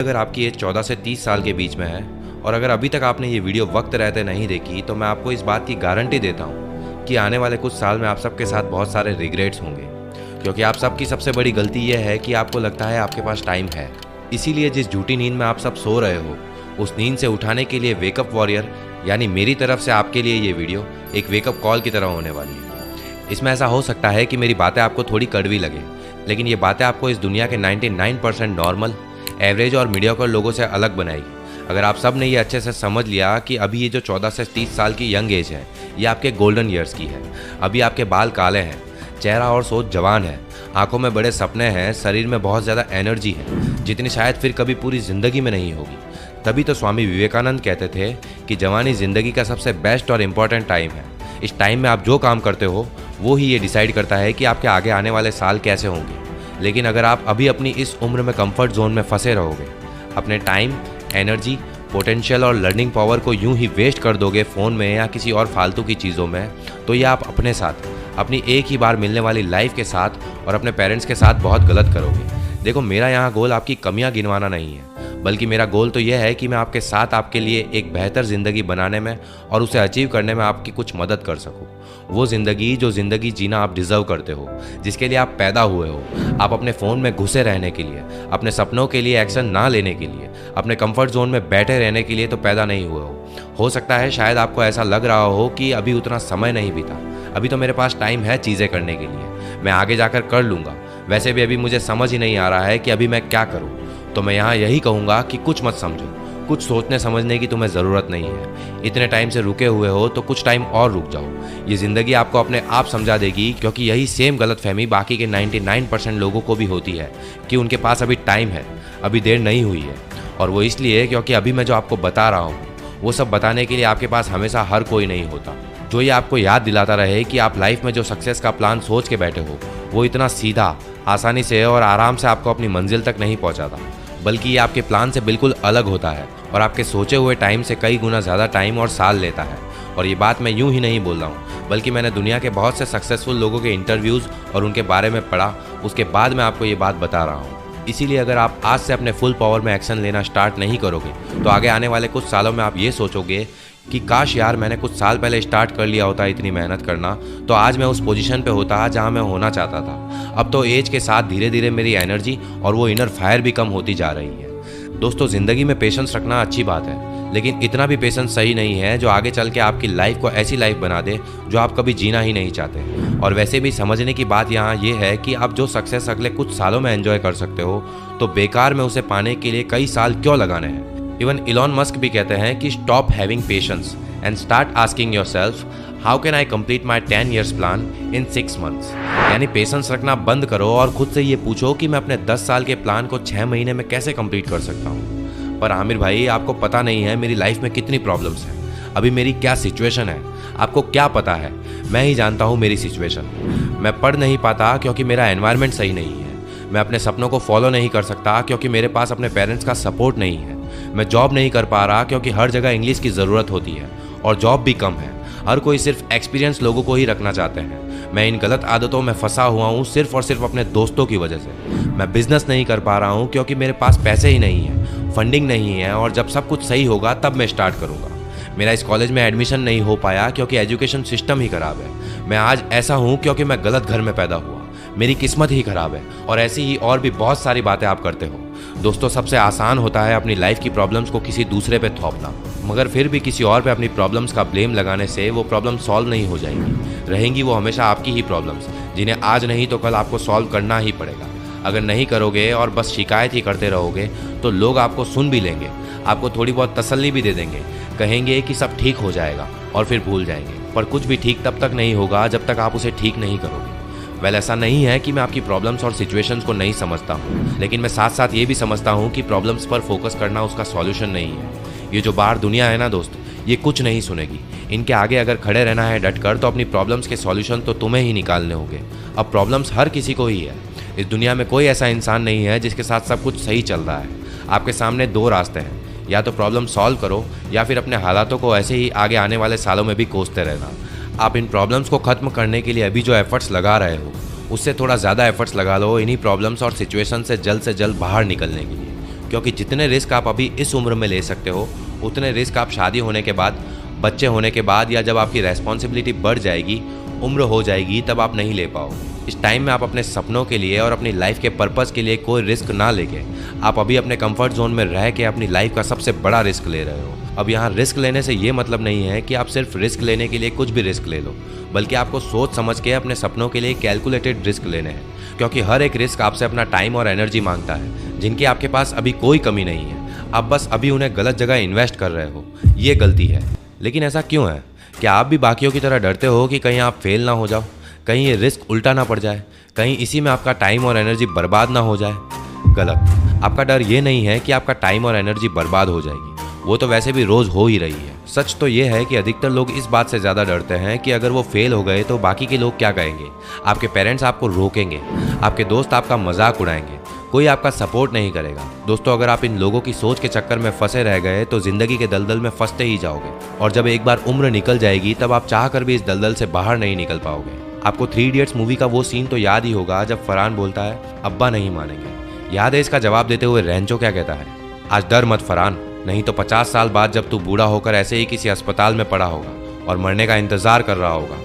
अगर आपकी एज 14 से 30 साल के बीच में है और अगर अभी तक आपने ये वीडियो वक्त रहते नहीं देखी तो मैं आपको इस बात की गारंटी देता हूँ कि आने वाले कुछ साल में आप सबके साथ बहुत सारे रिग्रेट्स होंगे, क्योंकि आप सबकी सबसे बड़ी गलती यह है कि आपको लगता है आपके पास टाइम है। इसीलिए जिस झूठी नींद में आप सब सो रहे हो, उस नींद से उठाने के लिए वेकअप वॉरियर यानी मेरी तरफ से आपके लिए ये वीडियो एक वेकअप कॉल की तरह होने वाली है। इसमें ऐसा हो सकता है कि मेरी बातें आपको थोड़ी कड़वी लगे, लेकिन ये बातें आपको इस दुनिया के 99% नॉर्मल, एवरेज और मीडियोकर लोगों से अलग बनाएगी। अगर आप सब ने ये अच्छे से समझ लिया कि अभी ये जो 14 से 30 साल की यंग एज है, ये आपके गोल्डन ईयर्स की है। अभी आपके बाल काले हैं, चेहरा और सोच जवान है, आंखों में बड़े सपने हैं, शरीर में बहुत ज़्यादा एनर्जी है जितनी शायद फिर कभी पूरी ज़िंदगी में नहीं होगी। तभी तो स्वामी विवेकानंद कहते थे कि जवानी ज़िंदगी का सबसे बेस्ट और इम्पॉर्टेंट टाइम है। इस टाइम में आप जो काम करते हो वो ही ये डिसाइड करता है कि आपके आगे आने वाले साल कैसे होंगे। लेकिन अगर आप अभी अपनी इस उम्र में कंफर्ट जोन में फंसे रहोगे, अपने टाइम, एनर्जी, पोटेंशियल और लर्निंग पावर को यूं ही वेस्ट कर दोगे फ़ोन में या किसी और फालतू की चीज़ों में, तो ये आप अपने साथ, अपनी एक ही बार मिलने वाली लाइफ के साथ और अपने पेरेंट्स के साथ बहुत गलत करोगे। देखो, मेरा यहाँ गोल आपकी कमियाँ गिनवाना नहीं है, बल्कि मेरा गोल तो यह है कि मैं आपके साथ आपके लिए एक बेहतर ज़िंदगी बनाने में और उसे अचीव करने में आपकी कुछ मदद कर सकूँ। वो ज़िंदगी जो ज़िंदगी जीना आप डिज़र्व करते हो, जिसके लिए आप पैदा हुए हो। आप अपने फ़ोन में घुसे रहने के लिए, अपने सपनों के लिए एक्शन ना लेने के लिए, अपने कंफर्ट जोन में बैठे रहने के लिए तो पैदा नहीं हुए हो सकता है शायद आपको ऐसा लग रहा हो कि अभी उतना समय नहीं बीता, अभी तो मेरे पास टाइम है चीज़ें करने के लिए, मैं आगे जाकर कर लूँगा। वैसे भी अभी मुझे समझ ही नहीं आ रहा है कि अभी मैं क्या करूँ। तो मैं यहाँ यही कहूँगा कि कुछ मत समझो, कुछ सोचने समझने की तुम्हें ज़रूरत नहीं है। इतने टाइम से रुके हुए हो तो कुछ टाइम और रुक जाओ। ये ज़िंदगी आपको अपने आप समझा देगी, क्योंकि यही सेम गलतफहमी बाकी के 99% लोगों को भी होती है कि उनके पास अभी टाइम है, अभी देर नहीं हुई है। और वो इसलिए क्योंकि अभी मैं जो आपको बता रहा हूँ वो सब बताने के लिए आपके पास हमेशा हर कोई नहीं होता, जो ये आपको याद दिलाता रहे कि आप लाइफ में जो सक्सेस का प्लान सोच के बैठे हो वो इतना सीधा, आसानी से और आराम से आपको अपनी मंजिल तक नहीं पहुँचाता, बल्कि ये आपके प्लान से बिल्कुल अलग होता है और आपके सोचे हुए टाइम से कई गुना ज़्यादा टाइम और साल लेता है। और ये बात मैं यूं ही नहीं बोल रहा हूँ, बल्कि मैंने दुनिया के बहुत से सक्सेसफुल लोगों के इंटरव्यूज़ और उनके बारे में पढ़ा, उसके बाद मैं आपको ये बात बता रहा हूँ। इसीलिए अगर आप आज से अपने फुल पावर में एक्शन लेना स्टार्ट नहीं करोगे तो आगे आने वाले कुछ सालों में आप ये सोचोगे कि काश यार मैंने कुछ साल पहले स्टार्ट कर लिया होता इतनी मेहनत करना, तो आज मैं उस पोजीशन पे होता जहाँ मैं होना चाहता था। अब तो एज के साथ धीरे धीरे मेरी एनर्जी और वो इनर फायर भी कम होती जा रही है। दोस्तों, ज़िंदगी में पेशेंस रखना अच्छी बात है, लेकिन इतना भी पेशेंस सही नहीं है जो आगे चल के आपकी लाइफ को ऐसी लाइफ बना दे जो आप कभी जीना ही नहीं चाहते। और वैसे भी समझने की बात यहाँ ये है कि आप जो सक्सेस अगले कुछ सालों में एंजॉय कर सकते हो, तो बेकार में उसे पाने के लिए कई साल क्यों लगाने हैं। इवन इलॉन मस्क भी कहते हैं कि stop having patience and start asking yourself how can I complete my 10 years plan in 6 months। यानी पेशेंस रखना बंद करो और खुद से ये पूछो कि मैं अपने 10 साल के प्लान को 6 महीने में कैसे कंप्लीट कर सकता हूँ। पर आमिर भाई, आपको पता नहीं है मेरी लाइफ में कितनी प्रॉब्लम्स हैं, अभी मेरी क्या सिचुएशन है, आपको क्या पता है। मैं ही जानता हूँ मेरी सिचुएशन। मैं पढ़ नहीं पाता क्योंकि मेरा एनवायरनमेंट सही नहीं है, मैं अपने सपनों को फॉलो नहीं कर सकता क्योंकि मेरे पास अपने पेरेंट्स का सपोर्ट नहीं है, मैं जॉब नहीं कर पा रहा क्योंकि हर जगह इंग्लिश की ज़रूरत होती है और जॉब भी कम है, हर कोई सिर्फ एक्सपीरियंस लोगों को ही रखना चाहते हैं। मैं इन गलत आदतों में फंसा हुआ हूँ सिर्फ और सिर्फ अपने दोस्तों की वजह से। मैं बिजनेस नहीं कर पा रहा हूँ क्योंकि मेरे पास पैसे ही नहीं है, फंडिंग नहीं है, और जब सब कुछ सही होगा तब मैं स्टार्ट करूँगा। मेरा इस कॉलेज में एडमिशन नहीं हो पाया क्योंकि एजुकेशन सिस्टम ही ख़राब है। मैं आज ऐसा हूँ क्योंकि मैं गलत घर में पैदा हुआ, मेरी किस्मत ही ख़राब है। और ऐसी ही और भी बहुत सारी बातें आप करते हो। दोस्तों, सबसे आसान होता है अपनी लाइफ की प्रॉब्लम्स को किसी दूसरे पे थोपना, मगर फिर भी किसी और पे अपनी प्रॉब्लम्स का ब्लेम लगाने से वो प्रॉब्लम सॉल्व नहीं हो जाएंगी, रहेंगी वो हमेशा आपकी ही प्रॉब्लम्स, जिन्हें आज नहीं तो कल आपको सॉल्व करना ही पड़ेगा। अगर नहीं करोगे और बस शिकायत ही करते रहोगे तो लोग आपको सुन भी लेंगे, आपको थोड़ी बहुत तसल्ली भी दे देंगे, कहेंगे कि सब ठीक हो जाएगा और फिर भूल जाएंगे। पर कुछ भी ठीक तब तक नहीं होगा जब तक आप उसे ठीक नहीं करोगे। वेल, ऐसा नहीं है कि मैं आपकी प्रॉब्लम्स और सिचुएशंस को नहीं समझता हूँ, लेकिन मैं साथ साथ ये भी समझता हूँ कि प्रॉब्लम्स पर फोकस करना उसका सॉल्यूशन नहीं है। ये जो बाहर दुनिया है ना दोस्त, ये कुछ नहीं सुनेगी। इनके आगे अगर खड़े रहना है डटकर, तो अपनी प्रॉब्लम्स के सॉल्यूशन तो तुम्हें ही निकालने होंगे। अब प्रॉब्लम्स हर किसी को ही है। इस दुनिया में कोई ऐसा इंसान नहीं है जिसके साथ सब कुछ सही चल रहा है। आपके सामने दो रास्ते हैं, या तो प्रॉब्लम सॉल्व करो या फिर अपने हालातों को ऐसे ही आगे आने वाले सालों में भी कोसते रहना। आप इन प्रॉब्लम्स को ख़त्म करने के लिए अभी जो एफर्ट्स लगा रहे हो, उससे थोड़ा ज़्यादा एफर्ट्स लगा लो इन्हीं प्रॉब्लम्स और सिचुएशन से जल्द बाहर निकलने के लिए। क्योंकि जितने रिस्क आप अभी इस उम्र में ले सकते हो उतने रिस्क आप शादी होने के बाद, बच्चे होने के बाद, या जब आपकी रेस्पॉन्सिबिलिटी बढ़ जाएगी, उम्र हो जाएगी, तब आप नहीं ले पाओगे। इस टाइम में आप अपने सपनों के लिए और अपनी लाइफ के पर्पस के लिए कोई रिस्क ना लेके आप अभी अपने कंफर्ट जोन में रह के अपनी लाइफ का सबसे बड़ा रिस्क ले रहे हो। अब यहाँ रिस्क लेने से ये मतलब नहीं है कि आप सिर्फ रिस्क लेने के लिए कुछ भी रिस्क ले लो, बल्कि आपको सोच समझ के अपने सपनों के लिए कैलकुलेटेड रिस्क लेने हैं, क्योंकि हर एक रिस्क आपसे अपना टाइम और एनर्जी मांगता है, जिनकी आपके पास अभी कोई कमी नहीं है। आप बस अभी उन्हें गलत जगह इन्वेस्ट कर रहे हो, ये गलती है। लेकिन ऐसा क्यों है? क्या आप भी बाकियों की तरह डरते हो कि कहीं आप फेल ना हो जाओ, कहीं ये रिस्क उल्टा ना पड़ जाए, कहीं इसी में आपका टाइम और एनर्जी बर्बाद ना हो जाए? गलत। आपका डर ये नहीं है कि आपका टाइम और एनर्जी बर्बाद हो जाएगी, वो तो वैसे भी रोज़ हो ही रही है। सच तो ये है कि अधिकतर लोग इस बात से ज़्यादा डरते हैं कि अगर वो फेल हो गए तो बाकी के लोग क्या कहेंगे। आपके पेरेंट्स आपको रोकेंगे, आपके दोस्त आपका मजाक उड़ाएंगे, कोई आपका सपोर्ट नहीं करेगा। दोस्तों, अगर आप इन लोगों की सोच के चक्कर में फंसे रह गए तो ज़िंदगी के दलदल में फंसते ही जाओगे, और जब एक बार उम्र निकल जाएगी तब आप चाह कर भी इस दलदल से बाहर नहीं निकल पाओगे। आपको 3 इडियट्स मूवी का वो सीन तो याद ही होगा जब फरहान बोलता है, अब्बा नहीं मानेंगे। याद है इसका जवाब देते हुए रेंचो क्या कहता है? आज डर मत फरहान, नहीं तो 50 साल बाद जब तू बूढ़ा होकर ऐसे ही किसी अस्पताल में पड़ा होगा और मरने का इंतजार कर रहा होगा,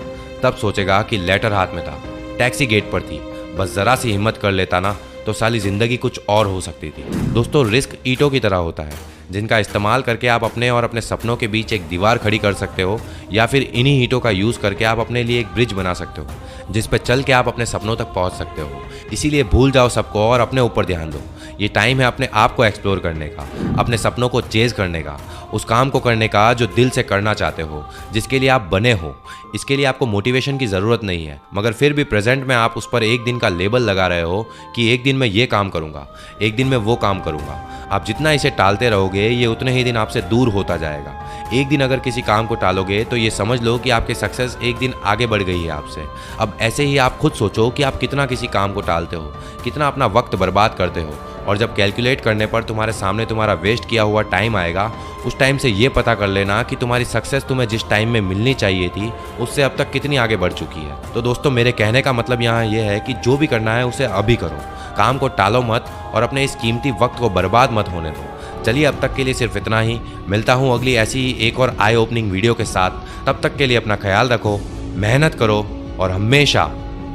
तब सोचेगा कि लेटर हाथ में था, टैक्सी गेट पर थी, बस ज़रा सी हिम्मत कर लेता ना तो साली ज़िंदगी कुछ और हो सकती थी। दोस्तों, रिस्क ईंटों की तरह होता है, जिनका इस्तेमाल करके आप अपने और अपने सपनों के बीच एक दीवार खड़ी कर सकते हो, या फिर इन्हीं ईंटों का यूज़ करके आप अपने लिए एक ब्रिज बना सकते हो जिस पर चल के आप अपने सपनों तक पहुंच सकते हो। इसीलिए भूल जाओ सबको और अपने ऊपर ध्यान दो। ये टाइम है अपने आप को एक्सप्लोर करने का, अपने सपनों को चेज करने का, उस काम को करने का जो दिल से करना चाहते हो, जिसके लिए आप बने हो। इसके लिए आपको मोटिवेशन की ज़रूरत नहीं है, मगर फिर भी प्रेजेंट में आप उस पर एक दिन का लेबल लगा रहे हो कि एक दिन मैं ये काम करूँगा, एक दिन मैं वो काम करूँगा। आप जितना इसे टालते रहोगे ये उतने ही दिन आपसे दूर होता जाएगा। एक दिन अगर किसी काम को टालोगे तो ये समझ लो कि आपकी सक्सेस एक दिन आगे बढ़ गई है आपसे। अब ऐसे ही आप खुद सोचो कि आप कितना किसी काम को टालते हो, कितना अपना वक्त बर्बाद करते हो, और जब कैलकुलेट करने पर तुम्हारे सामने तुम्हारा वेस्ट किया हुआ टाइम आएगा, उस टाइम से ये पता कर लेना कि तुम्हारी सक्सेस तुम्हें जिस टाइम में मिलनी चाहिए थी उससे अब तक कितनी आगे बढ़ चुकी है। तो दोस्तों, मेरे कहने का मतलब यहाँ ये है कि जो भी करना है उसे अभी करो, काम को टालो मत और अपने इस कीमती वक्त को बर्बाद मत होने दो। चलिए, अब तक के लिए सिर्फ इतना ही। मिलता हूँ अगली ऐसी ही एक और आई ओपनिंग वीडियो के साथ। तब तक के लिए अपना ख्याल रखो, मेहनत करो और हमेशा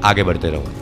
आगे बढ़ते रहो।